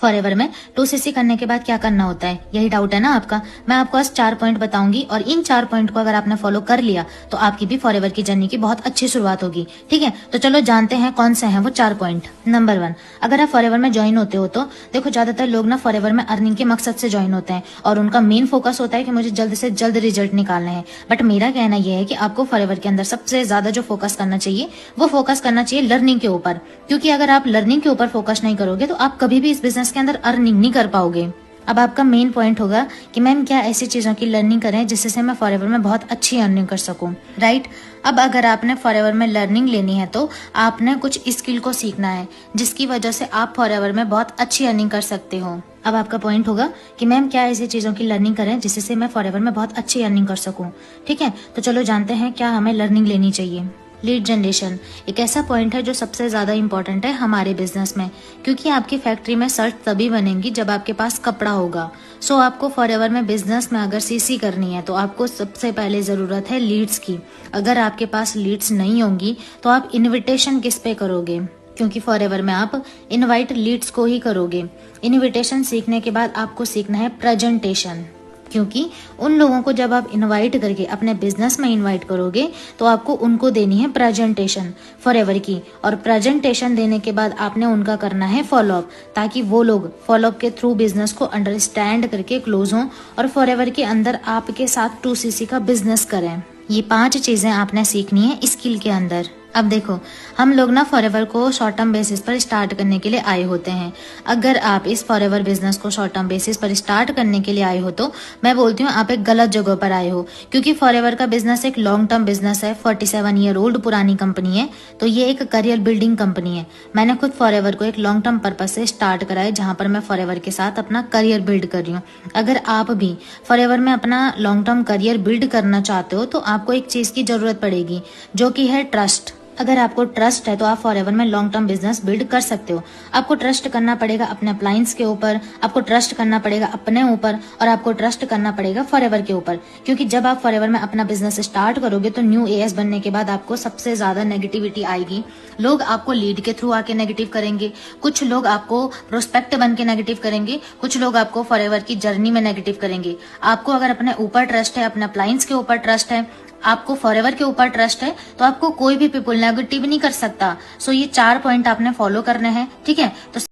Forever में 2cc करने के बाद क्या करना होता है, यही डाउट है ना आपका। मैं आपको आज 4 पॉइंट बताऊंगी और इन 4 पॉइंट को अगर आपने फॉलो कर लिया तो आपकी भी फॉरएवर की जर्नी की बहुत अच्छी शुरुआत होगी। ठीक है, तो चलो जानते हैं कौन से हैं वो 4 पॉइंट। नंबर 1, अगर आप फॉरएवर में ज्वाइन होते हो तो देखो, ज्यादातर लोग ना फॉरएवर में अर्निंग के मकसद से ज्वाइन होते हैं और उनका मेन फोकस होता है कि मुझे जल्द से जल्द रिजल्ट निकालने हैं। बट मेरा कहना यह है कि आपको फॉरएवर के अंदर सबसे ज्यादा जो फोकस करना चाहिए वो फोकस करना चाहिए लर्निंग के ऊपर, क्योंकि अगर आप लर्निंग के ऊपर फोकस नहीं करोगे तो आप कभी भी इस बिजनेस के अंदर अर्निंग नहीं कर पाओगे। अब आपका मेन पॉइंट होगा कि मैम क्या ऐसी चीजों की लर्निंग करें जिससे मैं फॉरएवर में बहुत अच्छी अर्निंग कर सकूं, राइट। अब अगर आपने फॉरएवर में लर्निंग लेनी है तो आपने कुछ स्किल को सीखना है जिसकी वजह से आप फॉरएवर में बहुत अच्छी अर्निंग कर सकते हो। अब आपका पॉइंट होगा कि मैम क्या ऐसी चीजों की लर्निंग करें जिससे मैं फॉरएवर में बहुत अच्छी अर्निंग कर सकूं। ठीक है, तो चलो जानते हैं क्या हमें लर्निंग लेनी चाहिए। लीड जनरेशन एक ऐसा पॉइंट है जो सबसे ज्यादा इंपॉर्टेंट है हमारे बिजनेस में, क्योंकि आपकी फैक्ट्री में शर्ट तभी बनेंगी जब आपके पास कपड़ा होगा। सो आपको फॉरएवर में बिजनेस में अगर सीसी करनी है तो आपको सबसे पहले जरूरत है लीड्स की। अगर आपके पास लीड्स नहीं होंगी तो आप इनविटेशन किस पे करोगे, क्योंकि फॉरएवर में आप इनवाइट लीड्स को ही करोगे। इनविटेशन सीखने के बाद आपको सीखना है प्रेजेंटेशन, क्योंकि उन लोगों को जब आप इनवाइट करके अपने बिजनेस में इनवाइट करोगे तो आपको उनको देनी है प्रेजेंटेशन फॉरएवर की, और प्रेजेंटेशन देने के बाद आपने उनका करना है फॉलोअप, ताकि वो लोग फॉलोअप के थ्रू बिजनेस को अंडरस्टैंड करके क्लोज हों और फॉरएवर के अंदर आपके साथ 2cc का बिजनेस करें। ये 5 चीजें आपने सीखनी है स्किल के अंदर। अब देखो, हम लोग ना फॉरएवर को शॉर्ट टर्म बेसिस पर स्टार्ट करने के लिए आए होते हैं। अगर आप इस फॉरएवर बिजनेस को शॉर्ट टर्म बेसिस पर स्टार्ट करने के लिए आए हो तो मैं बोलती हूँ आप एक गलत जगह पर आए हो, क्योंकि फॉरएवर का बिजनेस एक लॉन्ग टर्म बिजनेस है। 47 ईयर ओल्ड पुरानी कंपनी है, तो ये एक करियर बिल्डिंग कंपनी है। मैंने खुद फॉरएवर को एक लॉन्ग टर्म पर्पज से स्टार्ट करा है, जहां पर मैं फॉरएवर के साथ अपना करियर बिल्ड कर रही हूँ। अगर आप भी फॉरएवर में अपना लॉन्ग टर्म करियर बिल्ड करना चाहते हो तो आपको एक चीज की जरूरत पड़ेगी, जो कि है ट्रस्ट। अगर आपको ट्रस्ट है तो आप फॉरएवर में लॉन्ग टर्म बिजनेस बिल्ड कर सकते हो। आपको ट्रस्ट करना पड़ेगा अपने अप्लायंस के ऊपर, आपको ट्रस्ट करना पड़ेगा अपने ऊपर, और आपको ट्रस्ट करना पड़ेगा फॉरएवर के ऊपर, क्योंकि जब आप फॉरएवर में अपना बिजनेस स्टार्ट करोगे तो न्यू एएस बनने के बाद आपको सबसे ज्यादा नेगेटिविटी आएगी। लोग आपको लीड के थ्रू आके नेगेटिव करेंगे, कुछ लोग आपको प्रोस्पेक्ट बन के नेगेटिव करेंगे, कुछ लोग आपको फॉरएवर की जर्नी में नेगेटिव करेंगे। आपको अगर अपने ऊपर ट्रस्ट है, अपने अप्लायंस के ऊपर ट्रस्ट है, आपको फॉरएवर के ऊपर ट्रस्ट है, तो आपको कोई भी पीपल नेगेटिव नहीं कर सकता। सो ये 4 पॉइंट आपने फॉलो करने हैं। ठीक है, तो